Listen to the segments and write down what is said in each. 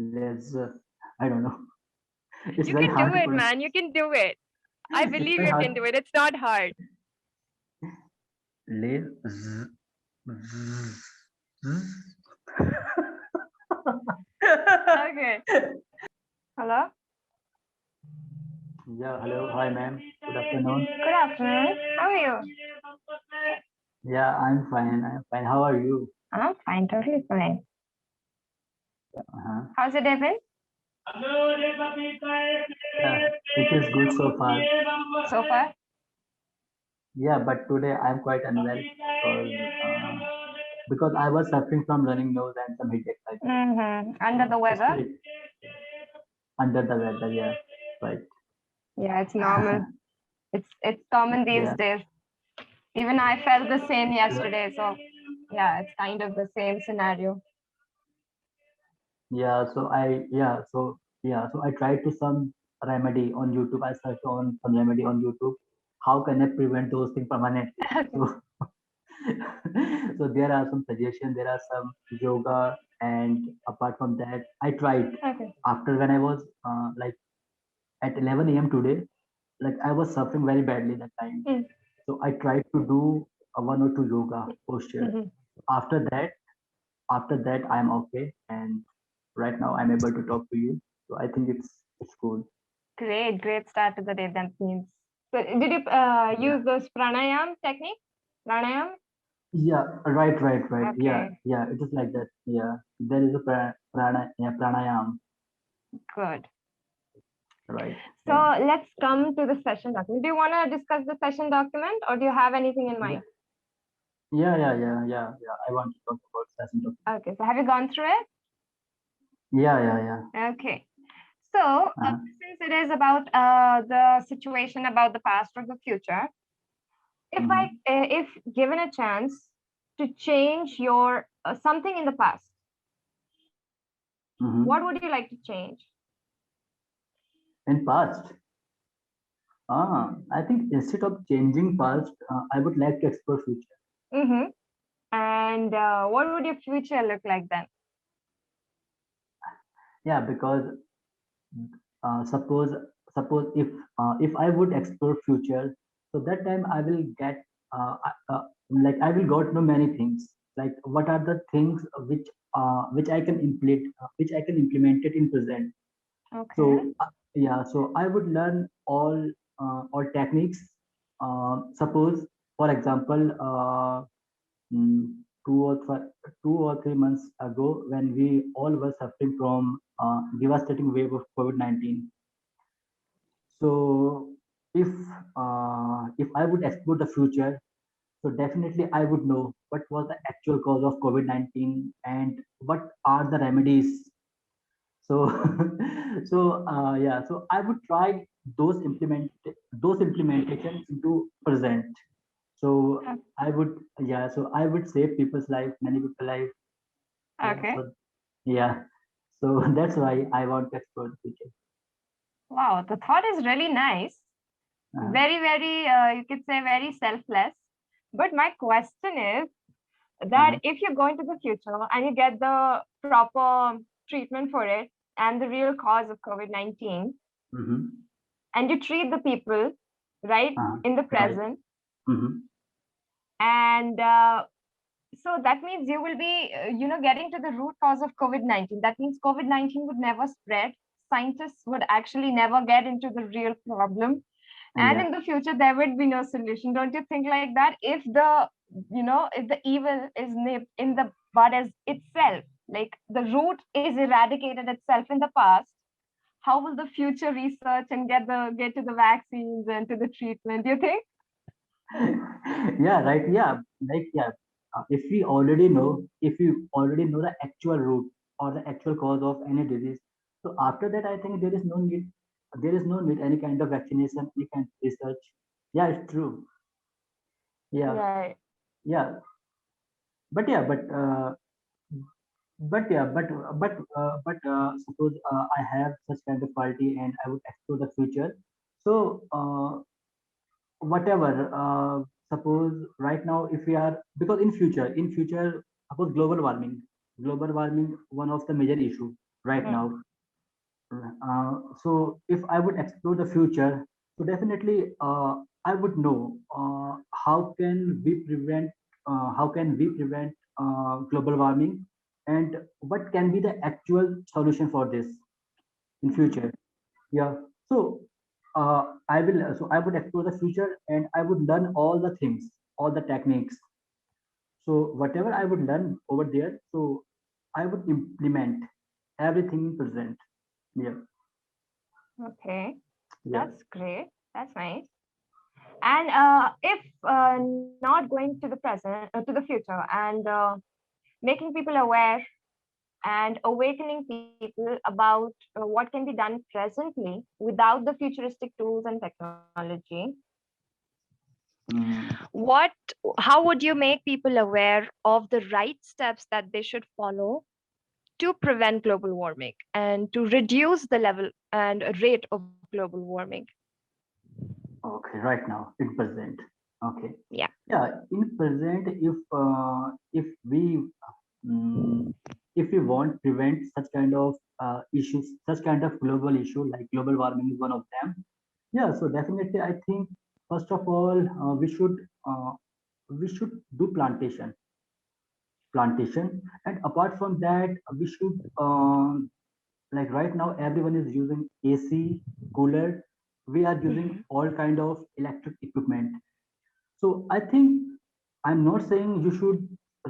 let's I don't know. It's You very can do hard to it, pronounce. man. You can do it. I It's believe very you hard. can do it. It's not hard. Le z, z, z. Okay. Hello? Yeah, hello, hi ma'am. Good afternoon. Good afternoon. How are you? Yeah, I'm fine. I'm fine. How are you? I'm fine, totally fine. Uh-huh. How's your day been? Yeah, it is good so far. So far? Yeah, but today I'm quite unwell because I was suffering from running nose and some headache like that. Mm-hmm. Under the It's weather? pretty under the weather. Yeah, right. Yeah, it's normal. It's common these Yeah, days. Even I felt the same yeah, yesterday, so yeah, it's kind of the same scenario. yeah. So I tried to some remedy on YouTube. I searched on some remedy on YouTube. How can I prevent those things permanently? Okay. So so there are some suggestions. There are some yoga, and apart from that, I tried Okay. after when I was like at 11 a.m. today. Like I was suffering very badly that time. So I tried to do a one or two yoga posture. Mm-hmm. After that, I am okay, and right now I'm able to talk to you. So I think it's cool. Great, great start to the day. That means. So, did you Yeah, use this pranayam technique? Pranayam? yeah, right. Yeah, Okay, yeah. It is like that. Yeah, there is a pranayam. good. Right. So Yeah, let's come to the session document. Do you want to discuss the session document, or do you have anything in yeah, mind? yeah. I want to talk about session document. Okay, so have you gone through it? Yeah. Okay. So, Uh-huh. since it is about the situation about the past or the future, Mm-hmm. if given a chance to change your something in the past, what Mm-hmm. would you like to change? In past, I think instead of changing past, I would like to explore future. Mm-hmm. And what would your future look like then? Yeah, because suppose if I would explore future, so that time I will get like I will got to know many things, like what are the things which I can implement it in present. So Okay. yeah, so I would learn all techniques. Suppose for example, mm, 2 or 3 months ago, when we all were suffering from devastating wave of COVID-19. So if I would explore the future, so definitely I would know what was the actual cause of COVID-19 and what are the remedies. So so I would try those implementations into present. So I would, yeah, so I would save people's life, many people's life. Yeah, Okay. so yeah, so that's why I want to explore the future. Wow, the thought is really nice. Uh, Very, very, you could say very selfless. But my question is that uh-huh, if you go into the future and you get the proper treatment for it and the real cause of COVID 19, mm-hmm, and you treat the people right uh, in the right. present, Mm-hmm, and so that means you will be, getting to the root cause of COVID 19. That means COVID 19 would never spread. Scientists would actually never get into the real problem. And yeah. in the future, there would be no solution. Don't you think like that? If the evil is nipped in the bud as itself, like the root is eradicated itself in the past, how will the future research and get to the vaccines and to the treatment? Do you think? Yeah, right. Yeah, like yeah. If you already know the actual root or the actual cause of any disease, so after that, I think there is no need. There is no need any kind of vaccination, any kind of research. Yeah, it's true. Yeah, Right. yeah, but yeah, but suppose I have such kind of quality and I would explore the future. So whatever suppose right now if we are, because in future suppose global warming, one of the major issue. right Hmm. now. So if I would explore the future, so definitely I would know how can we prevent global warming, and what can be the actual solution for this in Mhm. future. Yeah. So I would explore the future, and I would learn all the things, all the techniques. So whatever I would learn over there, so I would implement everything in present. Yeah. Okay, Yeah. that's great. That's nice. And if not going to the present, to the future, and making people aware and awakening people about what can be done presently without the futuristic tools and technology, Mm, what, how would you make people aware of the right steps that they should follow to prevent global warming and to reduce the level and rate of global warming? okay, right now in present. Okay. Yeah. Yeah, in present, mm, if we want prevent such kind of issues, such kind of global issue like global warming is one of them. Yeah, so definitely, I think first of all uh, we should do plantation, and apart from that, we should like right now everyone is using AC, cooler. We are using Mhm. all kind of electric equipment. So I think I'm not saying you should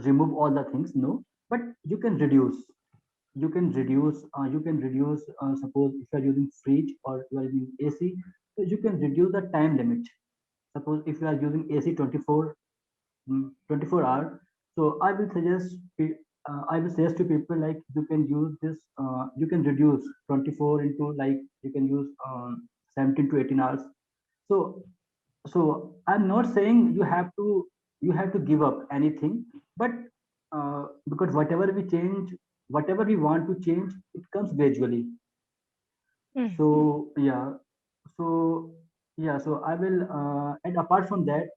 remove all the things, no, but you can reduce. You can reduce. Suppose if you are using fridge or you are using AC, so you can reduce the time limit. Suppose if you are using AC 24 hour, so I will suggest to people like you can use this. You can reduce 24 into like you can use 17 to 18 hours. So I'm not saying you have to give up anything, but because whatever we want to change, it comes gradually. Mm. So yeah so yeah so I will and apart from that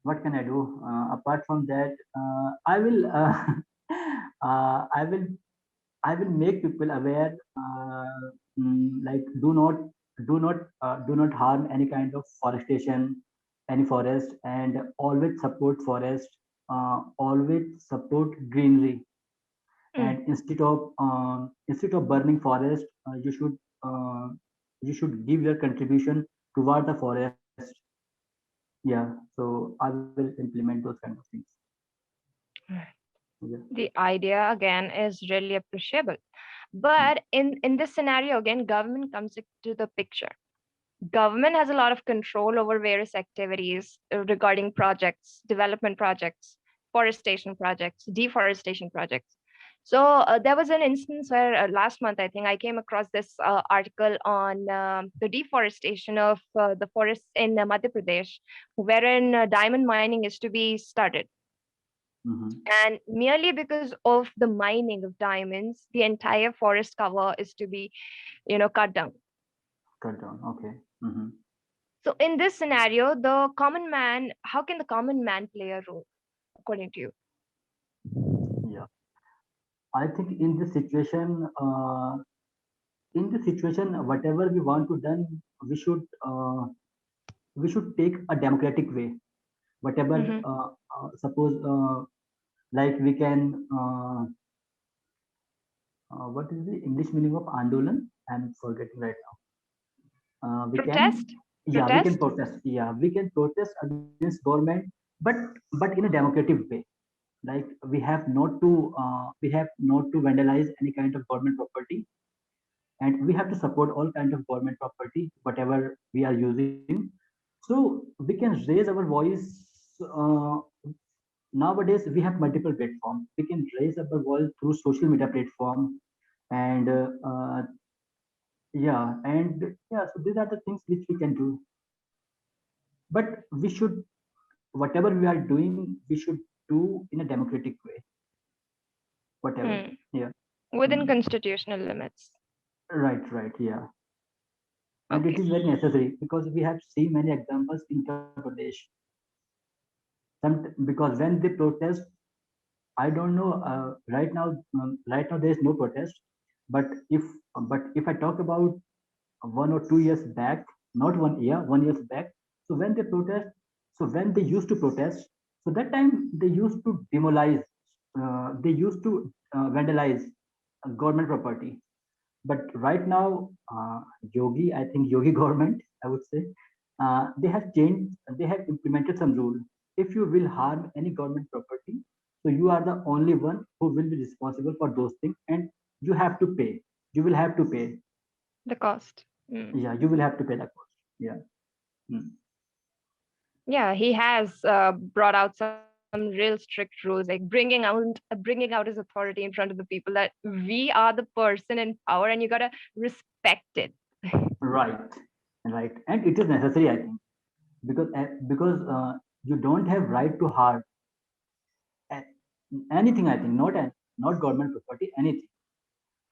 what can I do apart from that I will I will make people aware, like do not harm any kind of forestation, any forest, and always support forest, always support greenery, Mm. and instead of burning forest, you should give your contribution toward the forest. Yeah, so I will implement those kind of things. Yeah. The idea again is really appreciable. But in this scenario again, government comes into the picture. Government has a lot of control over various activities regarding projects, development projects, forestation projects, deforestation projects. So there was an instance where last month I think I came across this article on the deforestation of the forests in Madhya Pradesh, wherein diamond mining is to be started, Mm-hmm. and merely because of the mining of diamonds the entire forest cover is to be cut down. Cut down. Okay. Mm-hmm. So in this scenario, the common man, how can the common man play a role according to you? Yeah, I think in this situation, whatever we want to done, we should uh, we should take a democratic way. Whatever, Mm-hmm. suppose like we can what is the English meaning of andolan? I'm forgetting right now. We can, Protest. yeah, we can Protest. protest. Yeah, we can protest against government, but in a democratic way. Like we have not to vandalize any kind of government property, and we have to support all kind of government property whatever we are using. So we can raise our voice. uh, Nowadays we have multiple platforms. We can raise our voice through social media platform, and yeah, so these are the things which we can do. But we should, whatever we are doing, we should do in a democratic way, whatever. Hmm. Yeah. Within Mm. constitutional limits. Right, yeah. And it Okay. is very necessary because we have seen many examples in Uttar Pradesh. Because when they protest, I don't know. Right now there is no protest. But if I talk about 1 or 2 years back, not 1 year, 1 years back. So when they protest, so when they used to protest, so that time they used to demolize, they used to vandalize government property. But right now, Yogi, I think Yogi government, I would say, they have changed, they have implemented some rule. If you will harm any government property, so you are the only one who will be responsible for those things, and you have to pay. You will have to pay. The cost. Mm. Yeah, you will have to pay that cost. Yeah. Mm. Yeah, he has brought out some real strict rules, like bringing out his authority in front of the people that we are the person in power, and you gotta respect it. Right, right, and it is necessary, I think, because you don't have right to harm a- anything. I think not government property, anything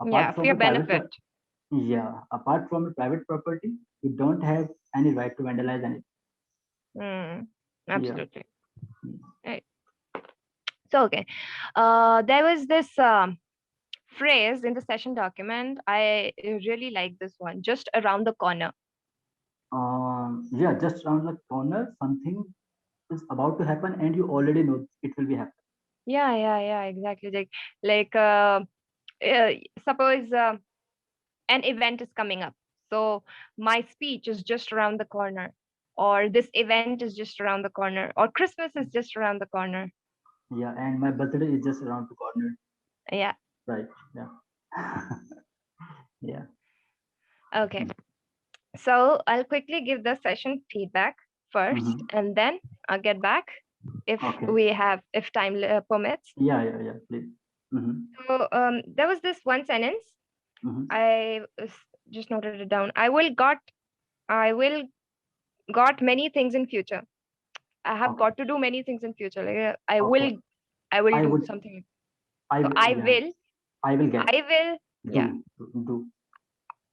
Yeah, apart for from your the benefit. yeah, apart from the private property, you don't have any right to vandalize anything. Mm, Yeah. absolutely. Right. So okay, there was this phrase in the session document. I really like this one. Just around the corner. Yeah, just around the corner, something is about to happen, and you already know it will be happening. Yeah, yeah, yeah, exactly. Like uh, suppose an event is coming up. So my speech is just around the corner, or this event is just around the corner, or Christmas is just around the corner. Yeah, and my birthday is just around the corner. Yeah. Right. Yeah. Yeah. Okay. So I'll quickly give the session feedback first, Mm-hmm. and then I'll get back Okay. if time permits. Yeah, yeah, yeah, please. Mm-hmm. So there was this one sentence. Mm-hmm. I just noted it down. I will got many things in future. I have Okay. got to do many things in future. Like Okay. I will I do would, something. I So will, yeah, I will get, I will, yeah, do.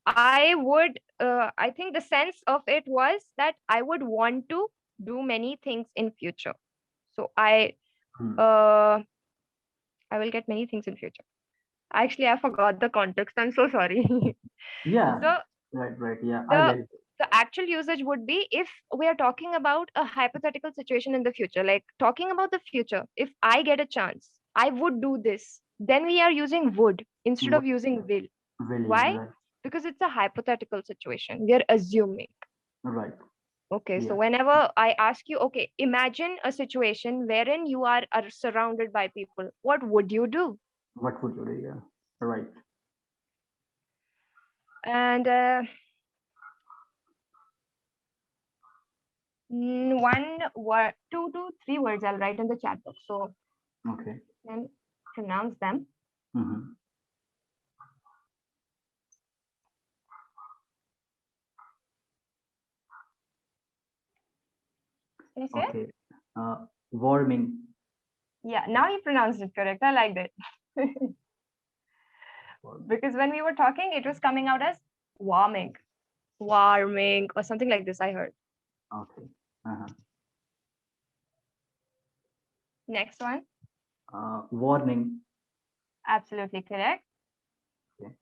I would. I think the sense of it was that I would want to do many things in future. So Hmm. uh, I will get many things in future. Actually, I forgot the context. I'm so sorry. Yeah, So right, right. Yeah, I the get it. the actual usage would be if we are talking about a hypothetical situation in the future, like talking about the future. If I get a chance, I would do this. Then we are using would instead of What using will. will you, Why? right, Because it's a hypothetical situation. We are assuming. right. Okay, so Yeah. whenever I ask you, okay, imagine a situation wherein you are surrounded by people, what would you do? What would you do? Yeah. Right. And one word, two to three words I'll write in the chat box. So Okay. then pronounce them. Mm-hmm. Can you say it? Okay. Warming. Yeah, now you pronounced it correct. I liked it. Warming. Because when we were talking, it was coming out as warming, warming, or something like this. I heard. Okay. Uh-huh. Next one, Warning. absolutely correct. Okay.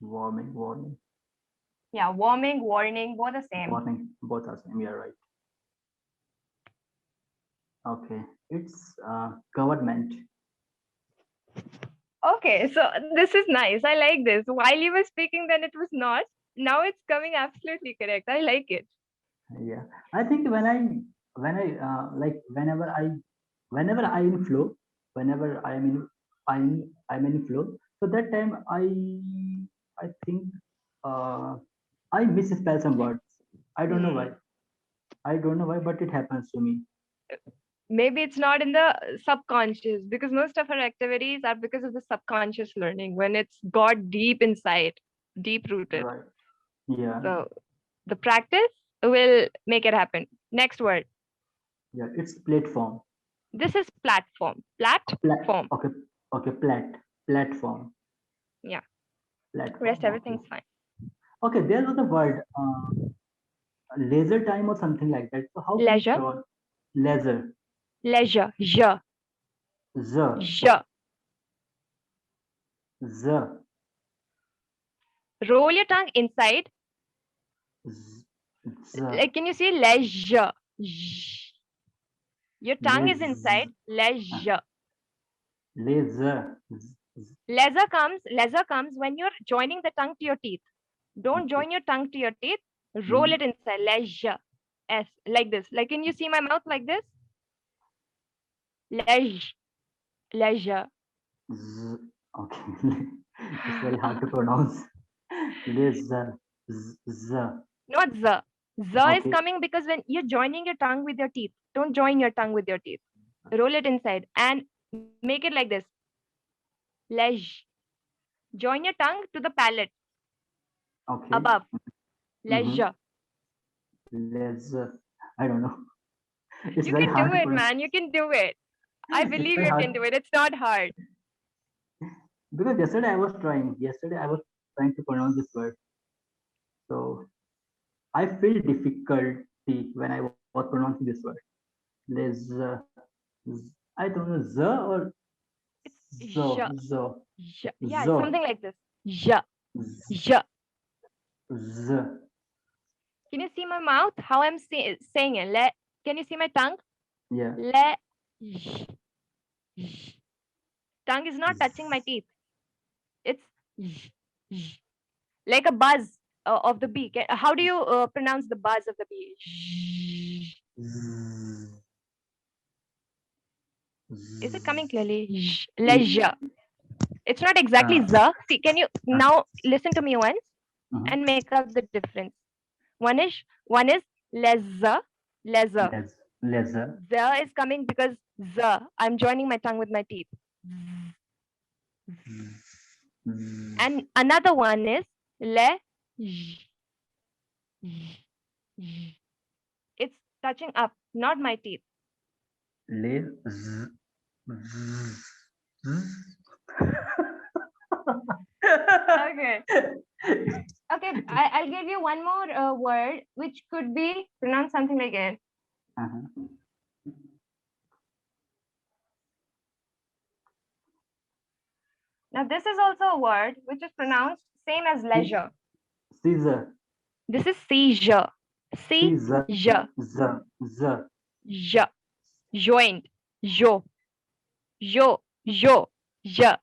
Warming, warning, Yeah, warming, warning, both the same. warning. Both are same. Yeah, right. Okay. It's government. Okay, so this is nice. I like this. While you were speaking, then it was not. Now it's coming absolutely correct. I like it. Yeah, I think like whenever I in flow, whenever I'm in flow. So that time I think uh, I misspell some words. I don't know why. Hmm. I don't know why, but it happens to me. Maybe it's not in the subconscious because most of our activities are because of the subconscious learning when it's got deep inside, deep rooted. Right. Yeah. So the practice will make it happen. Next word. Yeah. It's platform. This is platform. Platform. Okay. Okay. Platform. Yeah. Rest Platform. Okay. everything's fine. Okay. There was a word. Laser time or something like that. So how can you Leisure. pronounce leisure? Leisure. Ja. Z, Z. Z, Roll your tongue inside. Z, Z, Like, can you see leisure? Zh. Your tongue is les, inside. Leisure. laser, Leisure comes when you're joining the tongue to your teeth. Don't okay. join your tongue to your teeth. Roll Hmm. it inside. Leisure. S. Like this. Like, can you see my mouth like this? Leisure. Leisure. Z, okay. It's very hard to pronounce. Laser, Z, Z, Not Z. Z is okay. coming because when you're joining your tongue with your teeth, don't join your tongue with your teeth. Roll it inside and make it like this. Leisure. Join your tongue to the palate Okay. above. Mm-hmm. Leisure. Laser. I don't know. It's You very can do hard to it, pronounce. man. You can do it. I It's believe very you hard can do it. It's not hard. because yesterday I was trying. Yesterday I was trying to pronounce this word. So I feel difficulty when I was pronouncing this word. Laser. I don't know. Z or It's zo. zh. Zo. Yeah, it's Zo. something like this. Zh. Z. Zh. Z. Can you see my mouth? How I'm saying it? Can you see my tongue? Yeah. Le. Zh. Zh. Tongue is not touching my teeth. It's zh. Zh. Like a buzz of the bee. How do you pronounce the buzz of the bee? Zh. Z. Is it coming Z. clearly? Zh. Y- Leisure. It's not exactly Uh, z. See, can you uh, now listen to me once mhm. and make up the difference? One is leisure, leisure. Laser. Z is coming because z. I'm joining my tongue with my teeth. Z. And another one is le. J, j. It's touching up, not my teeth. Les. Z. Z. Okay. Okay, I'll give you one more word which could be pronounced something like it. Uh-huh. Now, this is also a word which is pronounced same as leisure. Caesar. This is seizure. Caesar. Seizure. Z. Z. Je. Joined. Jo. Jo. Jo. Je.